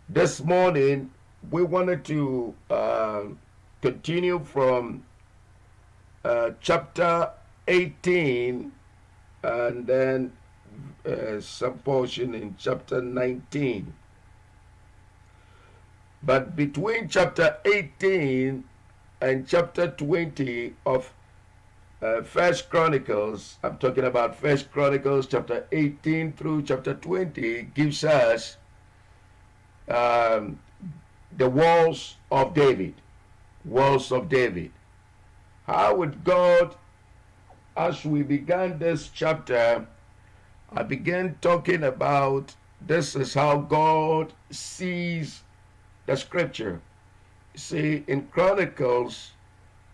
This morning, we wanted to continue from chapter 18 and then some portion in chapter 19. But between chapter 18 and chapter 20 of First Chronicles, I'm talking about First Chronicles chapter 18 through chapter 20, gives us the walls of David. Walls of David. How would God, as we began this chapter, I began talking about this is how God sees the scripture. See, in Chronicles,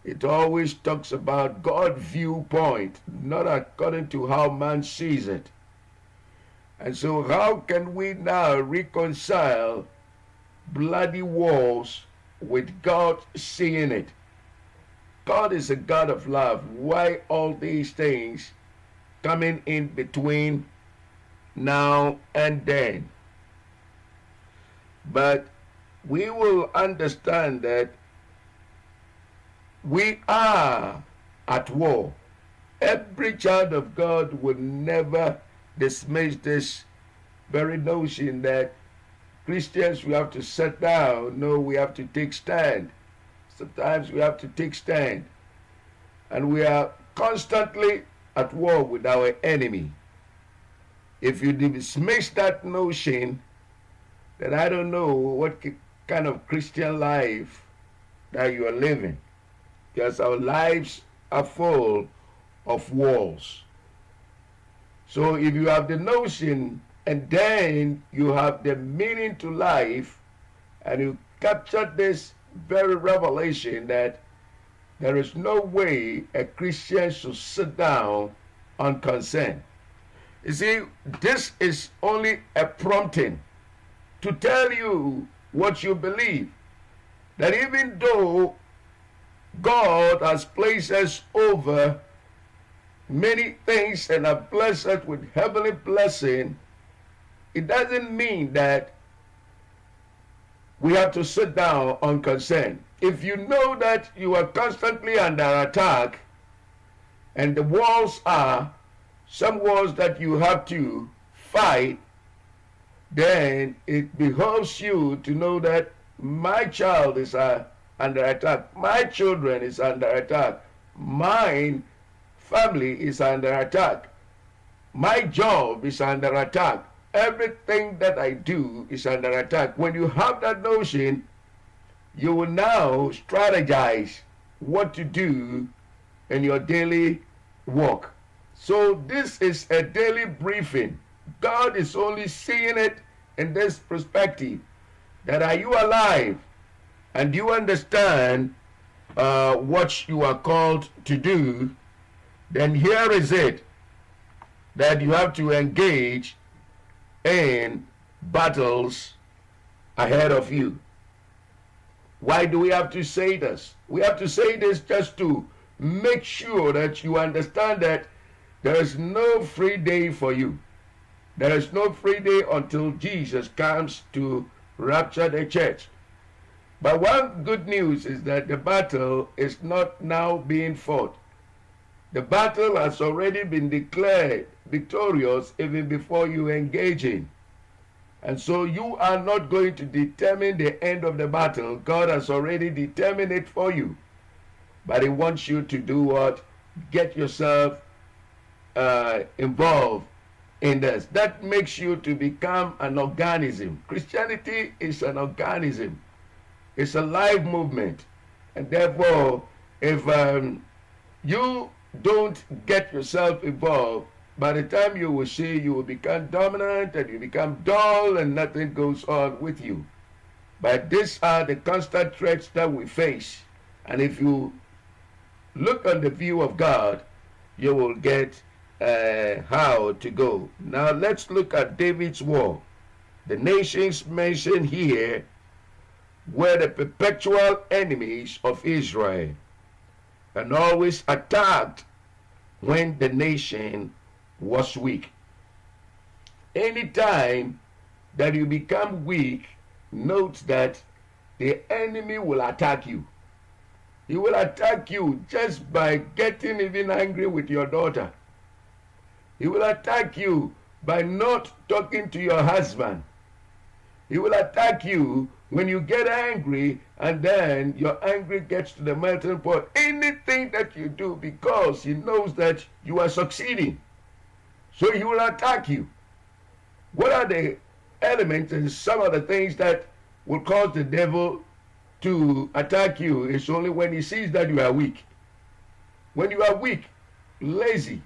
it always talks about God's viewpoint, not according to how man sees it. And so how can we now reconcile bloody walls with God seeing it? God is a God of love. Why all these things coming in between now and then? But we will understand that we are at war. Every child of God would never dismiss this very notion that Christians, we have to sit down. No, we have to take stand. Sometimes we have to take stand. And we are constantly at war with our enemy. If you dismiss that notion, then I don't know what kind of Christian life that you are living. Because our lives are full of wars. So if you have the notion and then you have the meaning to life and you capture this very revelation that there is no way a Christian should sit down unconcerned. You see, this is only a prompting to tell you what you believe. That even though God has placed us over many things and have blessed us with heavenly blessing, it doesn't mean that we have to sit down unconcerned. If you know that you are constantly under attack and the walls are some walls that you have to fight, then it behoves you to know that my child is under attack, my children is under attack, mine family is under attack, my job is under attack, everything that I do is under attack. When you have that notion, you will now strategize what to do in your daily walk. So this is a daily briefing. God is only seeing it in this perspective, that are you alive and you understand what you are called to do, then here is it, that you have to engage in battles ahead of you. Why do we have to say this? We have to say this just to make sure that you understand that there is no free day for you. There is no free day until Jesus comes to rapture the church. But one good news is that the battle is not now being fought. The battle has already been declared victorious even before you engage in. And so you are not going to determine the end of the battle. God has already determined it for you. But He wants you to do what? Get yourself involved in this. That makes you to become an organism. Christianity is an organism. It's a live movement. And therefore, if you don't get yourself involved, by the time you will see, you will become dominant and you become dull and nothing goes on with you. But these are the constant threats that we face. And if you look on the view of God, you will get how to go. Now let's look at David's war. The nations mentioned here were the perpetual enemies of Israel and always attacked when the nation was weak. Anytime that you become weak, note that the enemy will attack you. He will attack you just by getting even angry with your daughter. He will attack you by not talking to your husband. He will attack you when you get angry and then your anger gets to the melting point. Anything that you do, because he knows that you are succeeding. So he will attack you. What are the elements and some of the things that will cause the devil to attack you? It's only when he sees that you are weak. When you are weak, laziness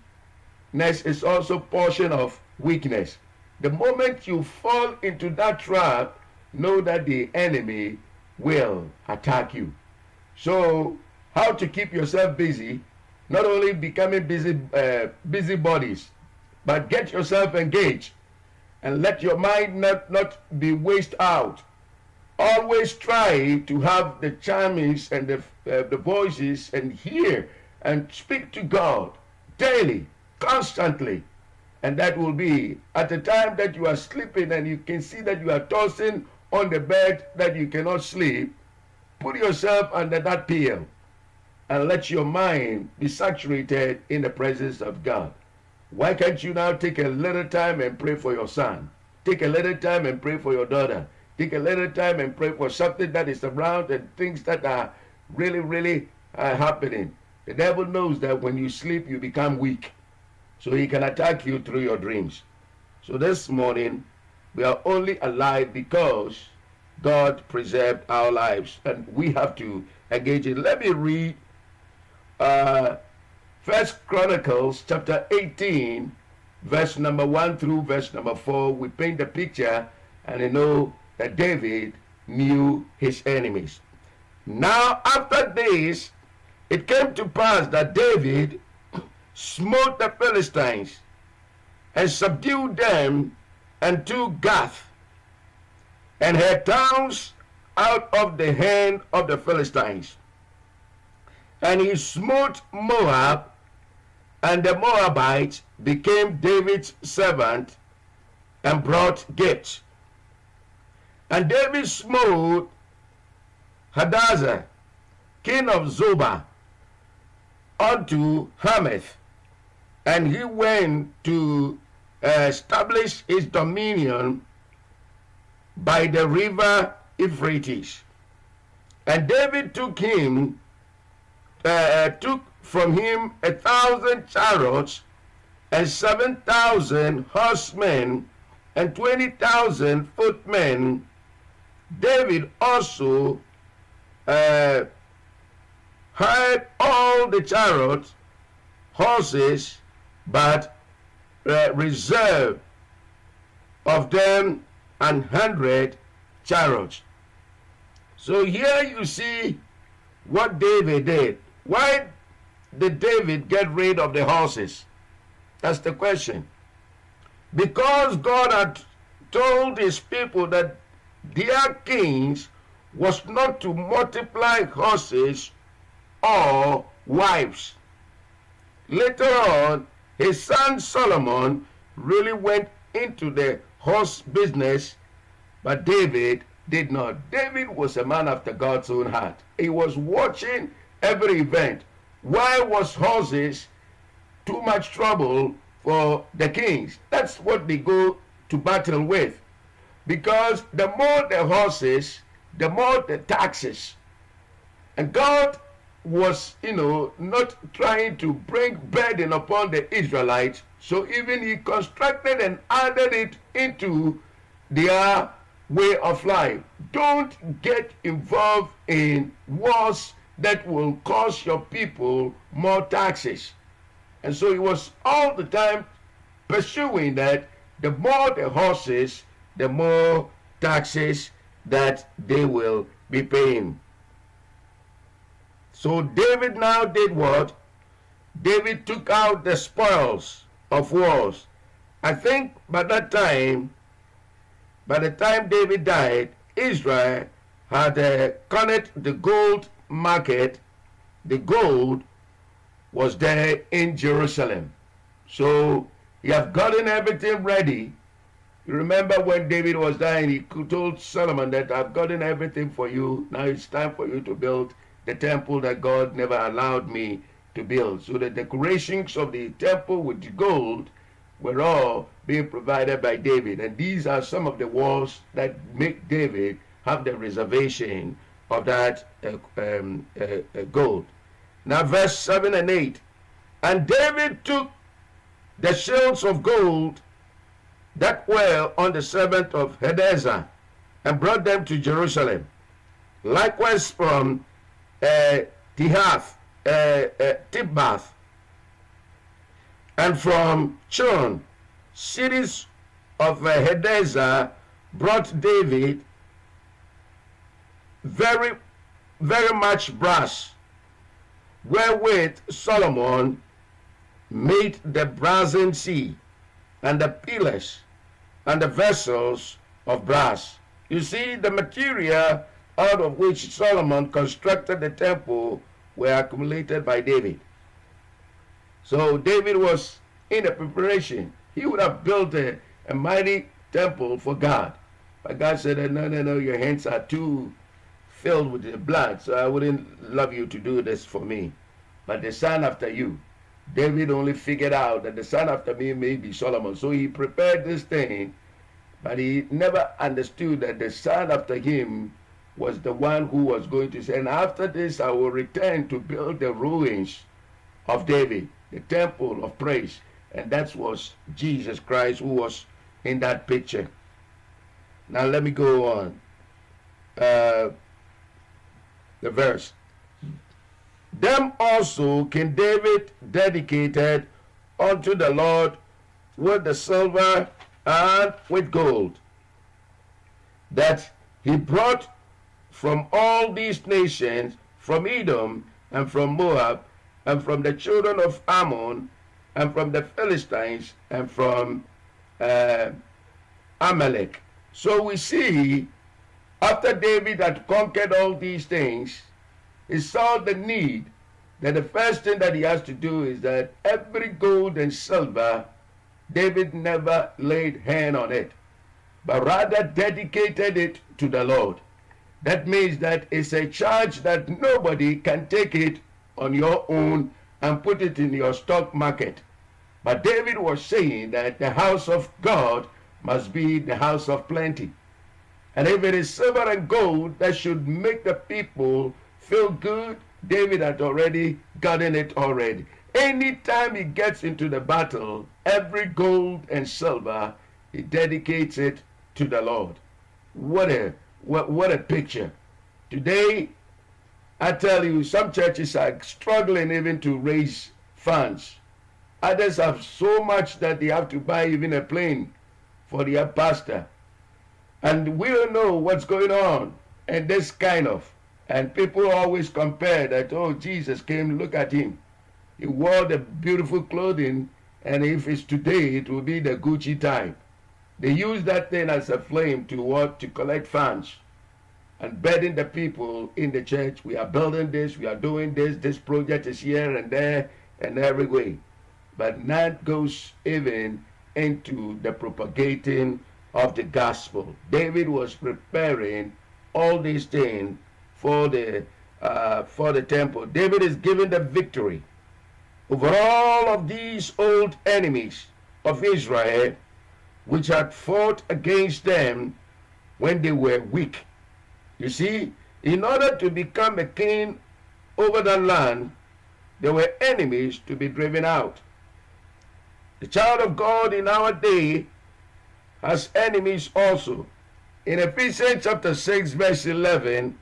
is also portion of weakness. The moment you fall into that trap, know that the enemy will attack you. So, how to keep yourself busy? Not only becoming busybodies, but get yourself engaged and let your mind not be wasted out. Always try to have the chimings and the voices and hear and speak to God daily, constantly. And that will be at the time that you are sleeping and you can see that you are tossing on the bed that you cannot sleep. Put yourself under that pillow and let your mind be saturated in the presence of God. Why can't you now take a little time and pray for your son? Take a little time and pray for your daughter. Take a little time and pray for something that is around and things that are really happening. The devil knows that when you sleep, you become weak. So he can attack you through your dreams. So this morning, we are only alive because God preserved our lives. And we have to engage in. Let me read First Chronicles chapter 18, verse number 1 through verse number 4. We paint the picture and you know that David knew his enemies. Now after this, it came to pass that David smote the Philistines and subdued them and took Gath and her towns out of the hand of the Philistines. And he smote Moab, and the Moabites became David's servant and brought gifts. And David smote Hadassah, king of Zobah, unto Hamath, and he went to establish his dominion by the river Euphrates. And David took from him 1,000 chariots and 7,000 horsemen and 20,000 footmen. David also hired all the chariots, horses, but reserved of them 100 chariots. So here you see what David did. Why did David get rid of the horses? That's the question. Because God had told his people that their kings was not to multiply horses or wives. Later on, his son Solomon really went into the horse business, but David did not. David was a man after God's own heart. He was watching every event. Why was horses too much trouble for the kings? That's what they go to battle with. Because the more the horses, the more the taxes. And God was, not trying to bring burden upon the Israelites. So even he constructed and added it into their way of life. Don't get involved in wars that will cost your people more taxes. And so he was all the time pursuing that. The more the horses, the more taxes that they will be paying. So David now did what? David took out the spoils of wars. I think by the time David died, Israel had connected the gold market. The gold was there in Jerusalem. So he have gotten everything ready You remember when David was dying, he told Solomon that I've gotten everything for you. Now it's time for you to build the temple that God never allowed me to build. So the decorations of the temple with the gold were all being provided by David. And these are some of the walls that make David have the reservation of that gold. Now verse 7 and 8. And David took the shields of gold that were on the servant of Hadassah and brought them to Jerusalem. Likewise from Tibbath, and from Chon, cities of Hadassah, brought David very much brass, wherewith Solomon made the brazen sea, and the pillars, and the vessels of brass. You see, the material out of which Solomon constructed the temple were accumulated by David. So David was in the preparation. He would have built a mighty temple for God. But God said, no, your hands are too filled with the blood, so I wouldn't love you to do this for me. But the son after you, David only figured out that the son after me may be Solomon. So he prepared this thing, but he never understood that the son after him was the one who was going to say, and after this I will return to build the ruins of David, the temple of praise. And that was Jesus Christ who was in that picture. Now let me go on. The verse. Them also King David dedicated unto the Lord with the silver and with gold, that he brought from all these nations, from Edom and from Moab, and from the children of Ammon, and from the Philistines, and from Amalek. So we see, after David had conquered all these things, he saw the need that the first thing that he has to do is that every gold and silver, David never laid hand on it, but rather dedicated it to the Lord. That means that it's a charge that nobody can take it on your own and put it in your stock market. But David was saying that the house of God must be the house of plenty. And if it is silver and gold that should make the people feel good, David had already gotten it already. Anytime he gets into the battle, every gold and silver, he dedicates it to the Lord. What a picture. Today, I tell you, some churches are struggling even to raise funds. Others have so much that they have to buy even a plane for their pastor. And we don't know what's going on. And this kind of. And people always compare that, oh, Jesus came, look at him. He wore the beautiful clothing, and if it's today, it will be the Gucci type. They use that thing as a flame to collect funds and burden the people in the church. We are building this, we are doing this project is here and there and every way. But none goes even into the propagating of the gospel. David was preparing all these things for the temple. David is given the victory over all of these old enemies of Israel, which had fought against them when they were weak. You see, in order to become a king over the land, there were enemies to be driven out. The child of God in our day has enemies also. In Ephesians chapter 6, verse 11,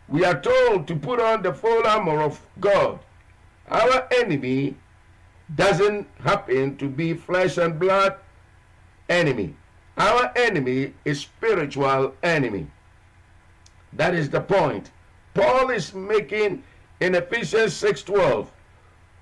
we are told to put on the full armor of God. Our enemy doesn't happen to be flesh and blood enemy. Our enemy is spiritual enemy. That is the point. Paul is making in Ephesians 6:12,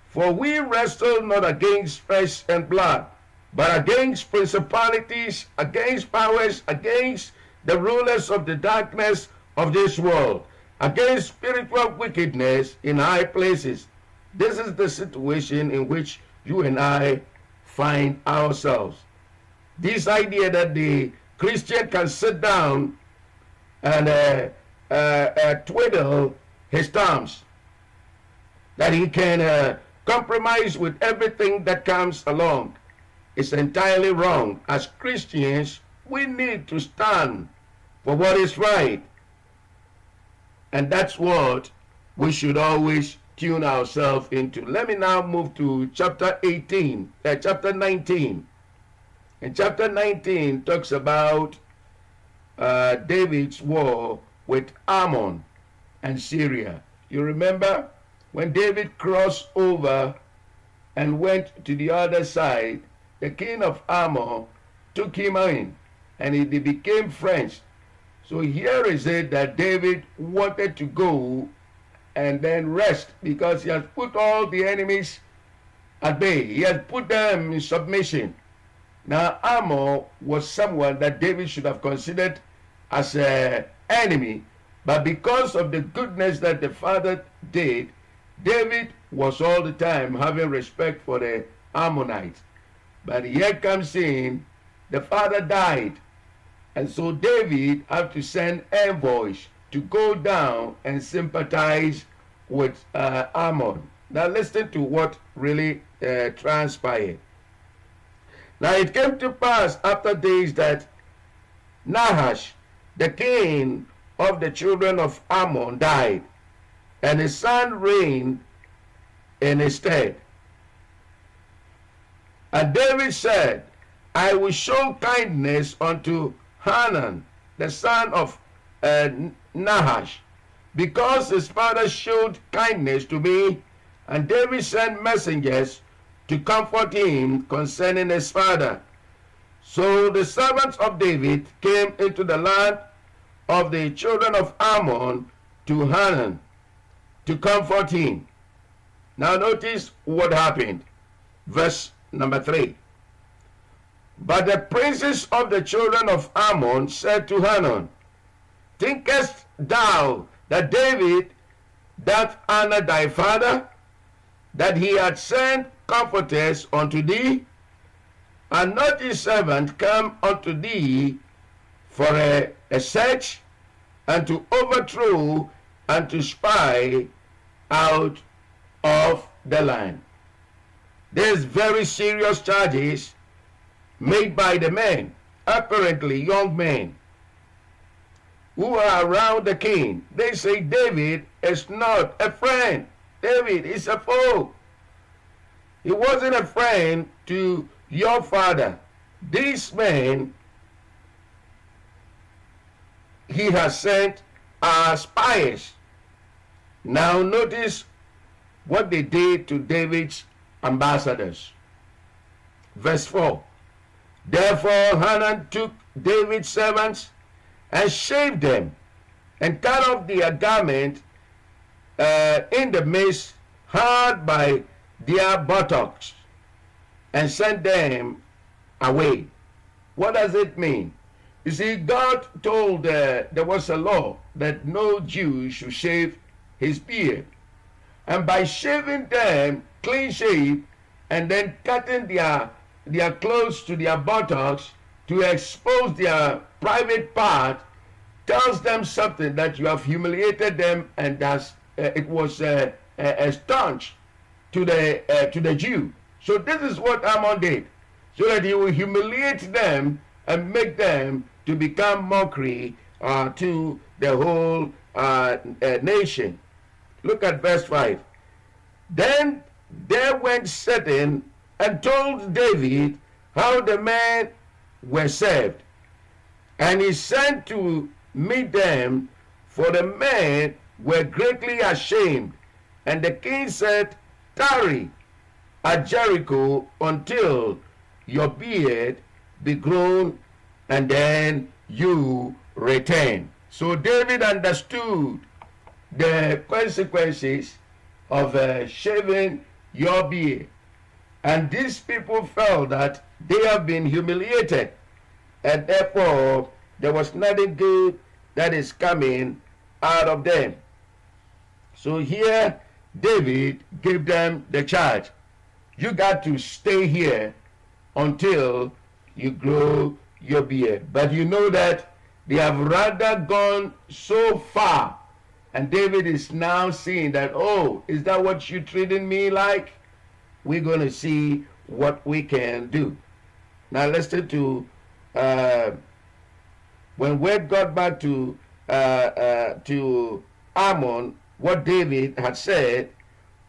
for we wrestle not against flesh and blood, but against principalities, against powers, against the rulers of the darkness of this world, against spiritual wickedness in high places. This is the situation in which you and I find ourselves. This idea that the Christian can sit down and twiddle his thumbs, that he can compromise with everything that comes along, is entirely wrong. As Christians, we need to stand for what is right. And that's what we should always tune ourselves into. Let me now move to chapter 19. And chapter 19 talks about David's war with Ammon and Syria. You remember when David crossed over and went to the other side, the king of Ammon took him in and they became friends. So here is it that David wanted to go and then rest, because he has put all the enemies at bay. He has put them in submission. Now Ammon was someone that David should have considered as an enemy, but because of the goodness that the father did, David was all the time having respect for the Ammonites. But here comes in, the father died, and so David had to send envoys to go down and sympathize with Ammon. Now listen to what really transpired. Now it came to pass after days that Nahash, the king of the children of Ammon, died, and his son reigned in his stead. And David said, I will show kindness unto Hanan, the son of Nahash, because his father showed kindness to me. And David sent messengers to comfort him concerning his father. So the servants of David came into the land of the children of Ammon to Hanan to comfort him. Now notice what happened. Verse number 3. But the princes of the children of Ammon said to Hanan, thinkest thou that David doth honor thy father, that he had sent comforters unto thee? And not his servant come unto thee for a search, and to overthrow and to spy out of the land? There's very serious charges made by the men, apparently young men, who are around the king. They say David is not a friend. David is a foe. He wasn't a friend to your father. These men he has sent are spies. Now notice what they did to David's ambassadors. Verse 4. Therefore Hanan took David's servants and shaved them, and cut off their garment in the midst, hard by their buttocks, and sent them away. What does it mean? You see, God told there was a law that no Jew should shave his beard. And by shaving them clean shave and then cutting their clothes to their buttocks to expose their private part, tells them something, that you have humiliated them, and it was a staunch to the Jew. So this is what Ammon did, so that he will humiliate them and make them to become mockery to the whole nation. Look at verse 5. Then there went Satan and told David how the men were saved, and he sent to meet them, for the men were greatly ashamed. And the king said, tarry at Jericho until your beard be grown, and then you return. So David understood the consequences of shaving your beard. And these people felt that they have been humiliated, and therefore there was nothing good that is coming out of them. So here David gave them the charge. You got to stay here until you grow your beard. But you know that they have rather gone so far. And David is now seeing that, oh, is that what you're treating me like? We're going to see what we can do. Now listen to when word got back to Ammon, what David had said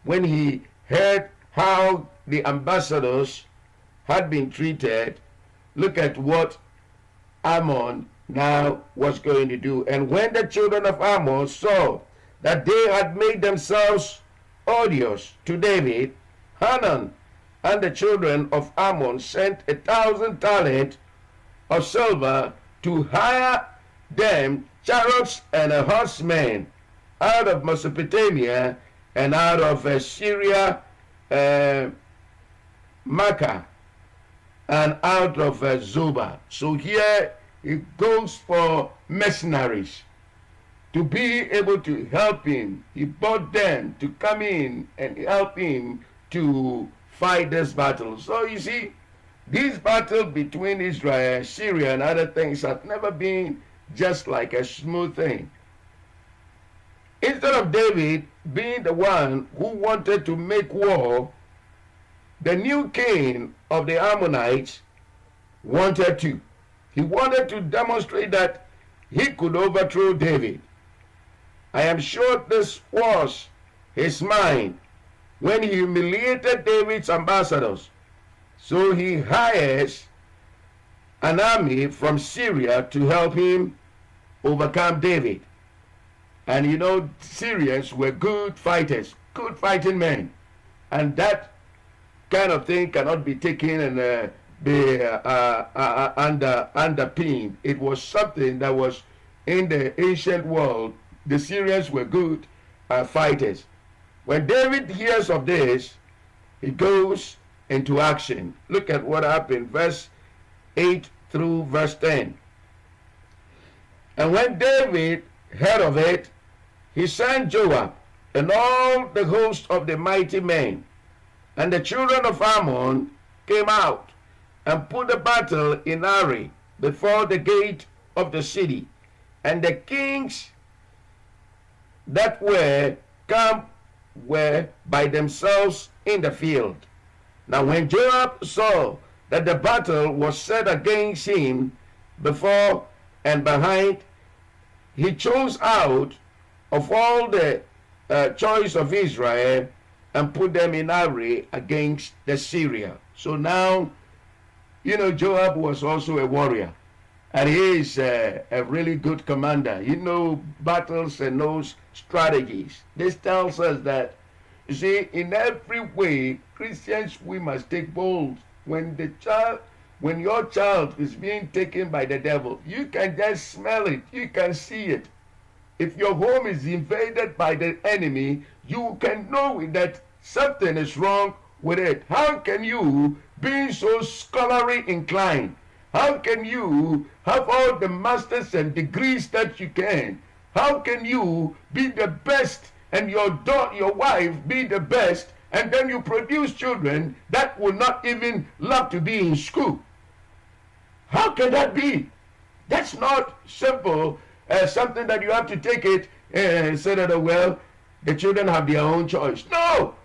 when he heard how the ambassadors had been treated. Look at what Ammon now was going to do. And when the children of Ammon saw that they had made themselves odious to David, Hanan and the children of Ammon sent 1,000 talents of silver to hire them chariots and horsemen out of Mesopotamia and out of Syria, Makkah, and out of Zobah. So here it goes for mercenaries to be able to help him. He bought them to come in and help him to fight this battle. So you see, this battle between Israel, Syria, and other things have never been just like a smooth thing. Instead of David being the one who wanted to make war, the new king of the Ammonites wanted to. He wanted to demonstrate that he could overthrow David. I am sure this was his mind when he humiliated David's ambassadors. So he hires an army from Syria to help him overcome David. And you know, Syrians were good fighters, good fighting men. And that kind of thing cannot be taken and be underpinned. It was something that was in the ancient world. The Syrians were good fighters. When David hears of this, he goes into action. Look at what happened, verse 8 through verse 10. And when David heard of it, he sent Joab and all the host of the mighty men, and the children of Ammon came out and put the battle in array before the gate of the city, and the kings that were come were by themselves in the field. Now when Joab saw that the battle was set against him before and behind, he chose out of all the choice of Israel and put them in array against the Syria. So now, you know, Joab was also a warrior, and he is a really good commander. He knows battles and knows strategies. This tells us that, you see, in every way, Christians, we must take bold. When your child is being taken by the devil, you can just smell it. You can see it. If your home is invaded by the enemy, you can know that something is wrong with it. How can you, being so scholarly inclined, how can you have all the masters and degrees that you can? How can you be the best and your wife be the best, and then you produce children that will not even love to be in school? How can that be? That's not simple. Something that you have to take it and say that, well, the children have their own choice. No!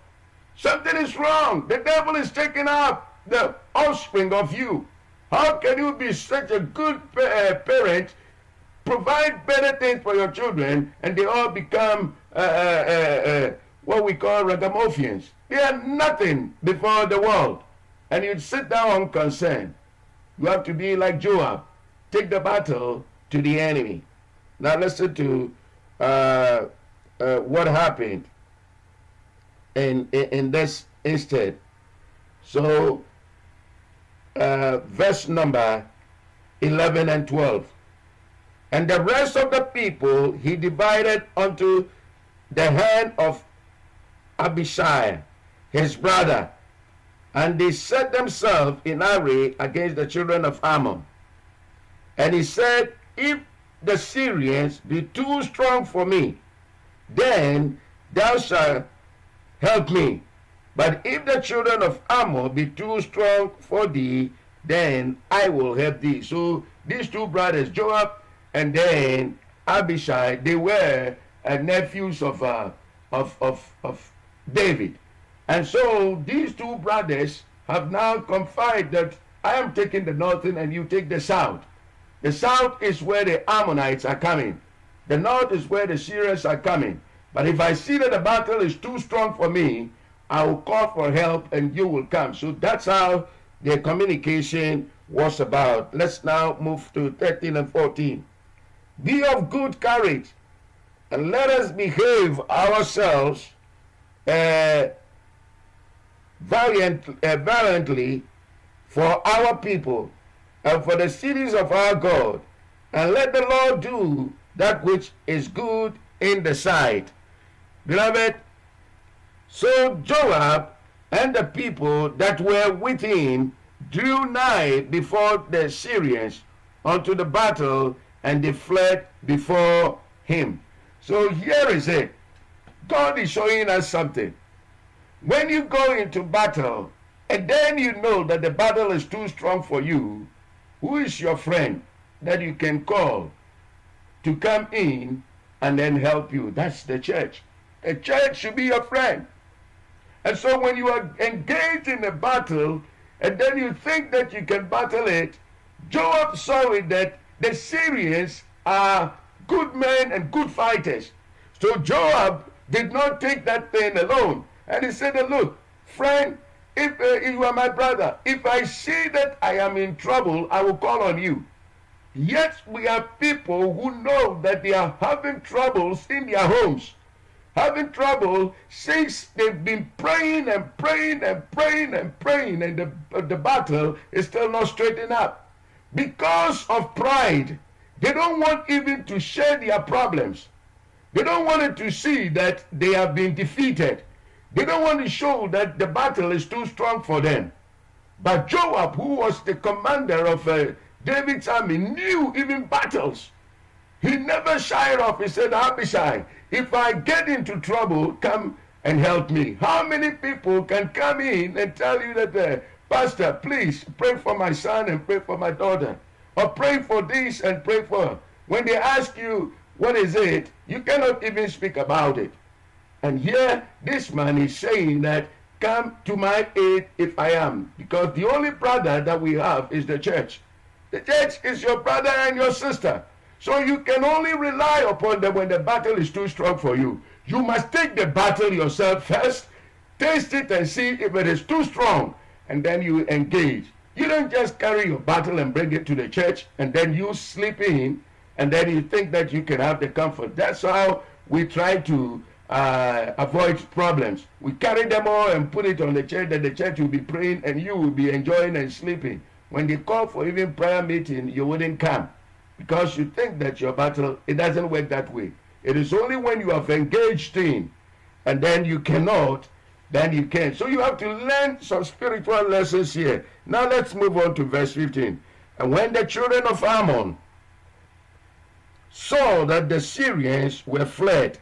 Something is wrong. The devil is taking up the offspring of you. How can you be such a good parent, provide better things for your children, and they all become what we call ragamuffins? They are nothing before the world. And you sit down unconcerned. You have to be like Joab. Take the battle to the enemy. Now listen to what happened in this instead. So verse number 11 and 12. And the rest of the people he divided unto the hand of Abishai, his brother, and they set themselves in array against the children of Ammon. And he said, if the Syrians be too strong for me, then thou shalt help me. But if the children of Ammon be too strong for thee, then I will help thee. So these two brothers, Joab and then Abishai, they were nephews of David. And so these two brothers have now confided that I am taking the northern and you take the south. The south is where the Ammonites are coming. The north is where the Syrians are coming. But if I see that the battle is too strong for me, I will call for help and you will come. So that's how their communication was about. Let's now move to 13 and 14. Be of good courage and let us behave ourselves valiantly for our people and for the cities of our God, and let the Lord do that which is good in the sight. Beloved, so Joab and the people that were with him drew nigh before the Syrians unto the battle, and they fled before him. So here is it. God is showing us something. When you go into battle, and then you know that the battle is too strong for you, who is your friend that you can call to come in and then help you? That's the church. The church should be your friend. And so when you are engaged in a battle, and then you think that you can battle it, Joab saw it that the Syrians are good men and good fighters. So Joab did not take that thing alone. And he said, look, friend, if you are my brother, if I see that I am in trouble, I will call on you. Yet we have people who know that they are having troubles in their homes, having trouble since they've been praying and praying and praying and praying, and the battle is still not straightened up. Because of pride, they don't want even to share their problems. They don't want it to see that they have been defeated. They don't want to show that the battle is too strong for them. But Joab, who was the commander of David's army, knew even battles. He never shied off. He said, Abishai, if I get into trouble, come and help me. How many people can come in and tell you that, Pastor, please pray for my son and pray for my daughter, or pray for this and pray for. When they ask you, what is it? You cannot even speak about it. And here, this man is saying that, come to my aid if I am. Because the only brother that we have is the church. The church is your brother and your sister. So you can only rely upon them when the battle is too strong for you. You must take the battle yourself first, taste it and see if it is too strong, and then you engage. You don't just carry your battle and bring it to the church, and then you sleep in, and then you think that you can have the comfort. That's how we try to avoid problems. We carry them all and put it on the church, that the church will be praying and you will be enjoying and sleeping. When they call for even prayer meeting, you wouldn't come because you think that your battle, it doesn't work that way. It is only when you have engaged in and then you cannot, then you can. So you have to learn some spiritual lessons here. Now let's move on to verse 15. And when the children of Ammon saw that the Syrians were fled,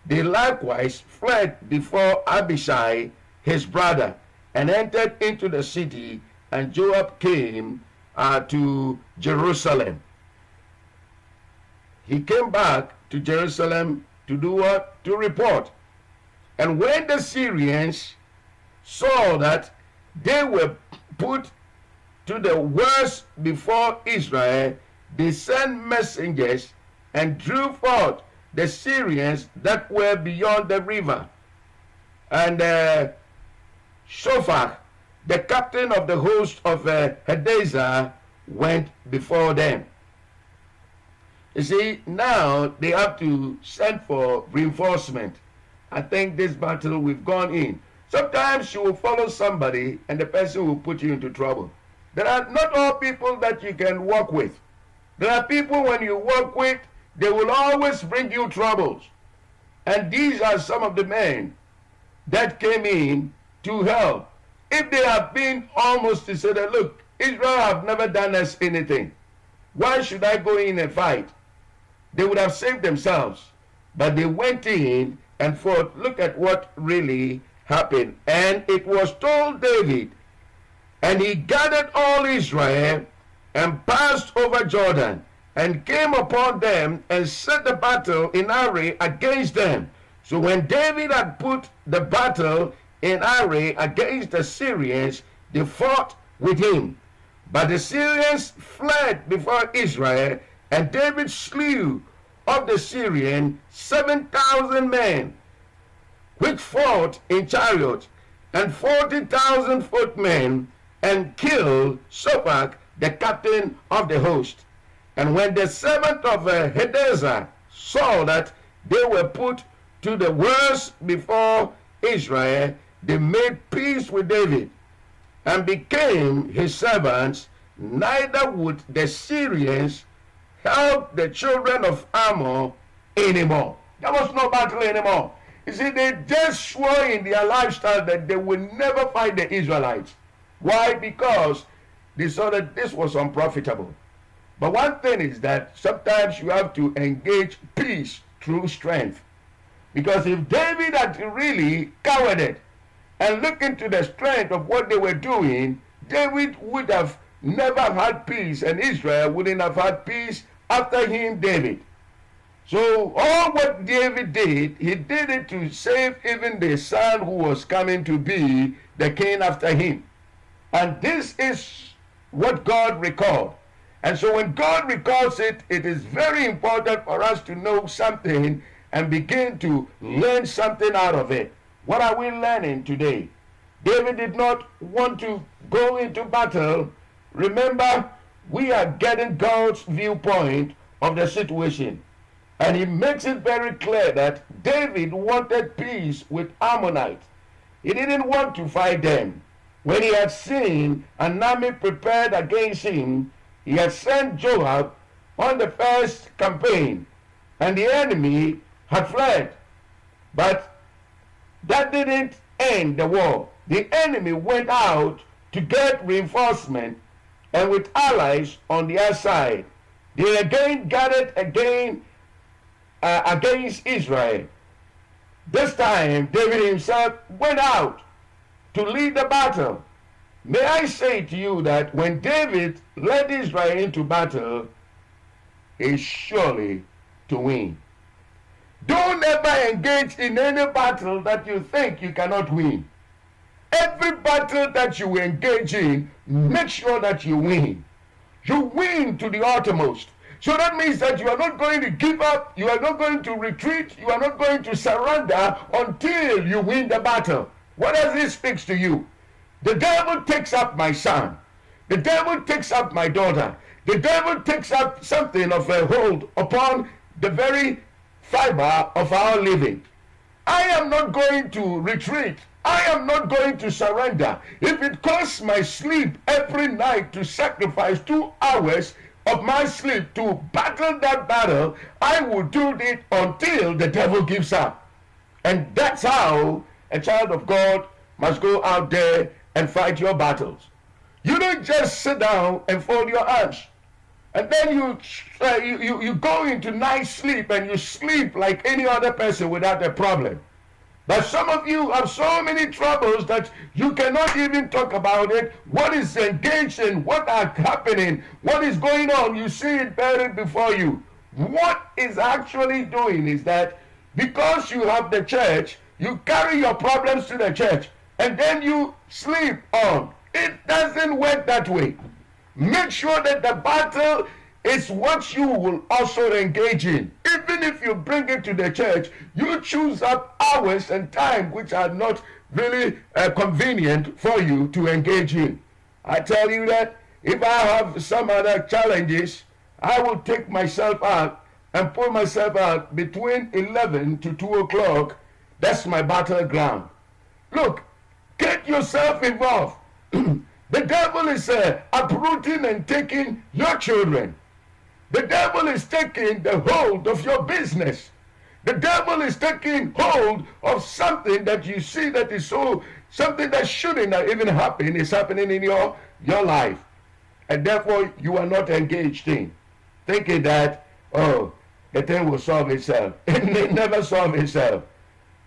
they likewise fled before Abishai his brother, and entered into the city, and Joab came to Jerusalem. He came back to Jerusalem to do what? To report. And when the Syrians saw that they were put to the worst before Israel, they sent messengers and drew forth the Syrians that were beyond the river. And Shophach, the captain of the host of Hadassah, went before them. You see, now they have to send for reinforcement. I think this battle we've gone in. Sometimes you will follow somebody and the person will put you into trouble. There are not all people that you can work with. There are people when you work with, they will always bring you troubles. And these are some of the men that came in to help. If they have been almost to say that, look, Israel have never done us anything, why should I go in and fight? They would have saved themselves. But they went in and fought. Look at what really happened. And it was told David And he gathered all Israel and passed over Jordan and came upon them and set the battle in array against them. So when David had put the battle in array against the Syrians, they fought with him. But the Syrians fled before Israel, and David slew of the Syrian 7,000 men, which fought in chariots, and 40,000 footmen, and killed Shobach, the captain of the host. And when the servant of Hadassah saw that they were put to the worst before Israel, they made peace with David and became his servants. Neither would the Syrians help the children of Ammon anymore. There was no battle anymore. You see, they just swore in their lifestyle that they would never fight the Israelites. Why? Because they saw that this was unprofitable. But one thing is that sometimes you have to engage peace through strength. Because if David had really cowered and looked into the strength of what they were doing, David would have never had peace, and Israel wouldn't have had peace after him, David. So all what David did, he did it to save even the son who was coming to be the king after him. And this is what God recalled. And so when God recalls it, it is very important for us to know something and begin to learn something out of it. What are we learning today? David did not want to go into battle. Remember, we are getting God's viewpoint of the situation. And he makes it very clear that David wanted peace with Ammonites. He didn't want to fight them. When he had seen an army prepared against him, he had sent Joab on the first campaign, and the enemy had fled. But that didn't end the war. The enemy went out to get reinforcement, and with allies on their side, they again gathered against Israel. This time, David himself went out to lead the battle. May I say to you that when David led Israel into battle, is surely to win. Don't ever engage in any battle that you think you cannot win. Every battle that you engage in, make sure that you win. You win to the uttermost. So that means that you are not going to give up, you are not going to retreat, you are not going to surrender until you win the battle. What does this speak to you? The devil takes up my son. The devil takes up my daughter. The devil takes up something of a hold upon the very fiber of our living. I am not going to retreat. I am not going to surrender. If it costs my sleep every night to sacrifice 2 hours of my sleep to battle that battle, I will do it until the devil gives up. And that's how a child of God must go out there and fight your battles. You don't just sit down and fold your arms, and then you go into nice sleep and you sleep like any other person without a problem. But some of you have so many troubles that you cannot even talk about it. What is engaged in, what are happening, what is going on, you see it buried before you. What is actually doing is that because you have the church, you carry your problems to the church and then you sleep on. It doesn't work that way. Make sure that the battle is what you will also engage in. Even if you bring it to the church, you choose up hours and time which are not really convenient for you to engage in. I tell you that if I have some other challenges, I will take myself out and pull myself out between 11 to 2 o'clock. That's my battleground. Look, get yourself involved. The devil is uprooting and taking your children. The devil is taking the hold of your business. The devil is taking hold of something that you see that is something that shouldn't even happen is happening in your life. And therefore you are not engaged in. Thinking that, oh, the thing will solve itself. It may never solve itself.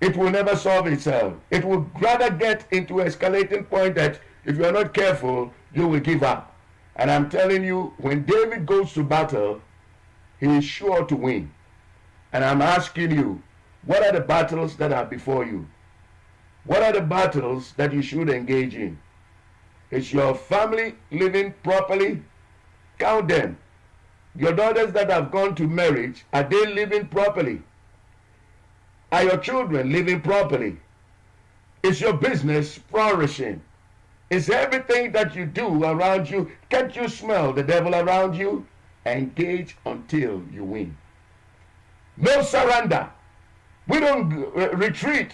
It will never solve itself. It will rather get into an escalating point that if you are not careful, you will give up. And I'm telling you, when David goes to battle, he is sure to win. And I'm asking you, what are the battles that are before you? What are the battles that you should engage in? Is your family living properly? Count them. Your daughters that have gone to marriage, are they living properly? Are your children living properly? Is your business flourishing? Is everything that you do around you, can't you smell the devil around you? Engage until you win. No surrender. We don't retreat.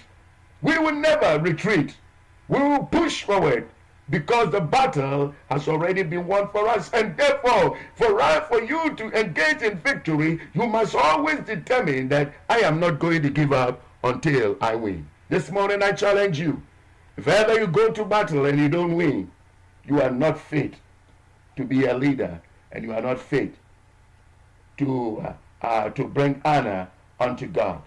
We will never retreat. We will push forward because the battle has already been won for us. And therefore, for you to engage in victory, you must always determine that I am not going to give up until I win. This morning I challenge you. If ever you go to battle and you don't win, you are not fit to be a leader, and you are not fit to bring honor unto God.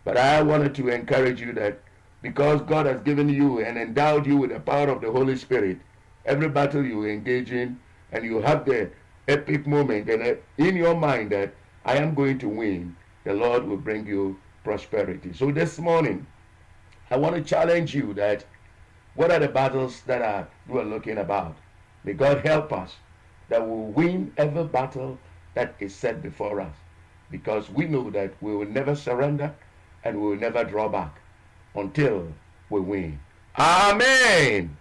But I wanted to encourage you that because God has given you and endowed you with the power of the Holy Spirit, every battle you engage in, and you have the epic moment and in your mind that I am going to win, the Lord will bring you prosperity. So this morning, I want to challenge you that what are the battles that you are looking about? May God help us that we will win every battle that is set before us, because we know that we will never surrender and we will never draw back until we win. Amen.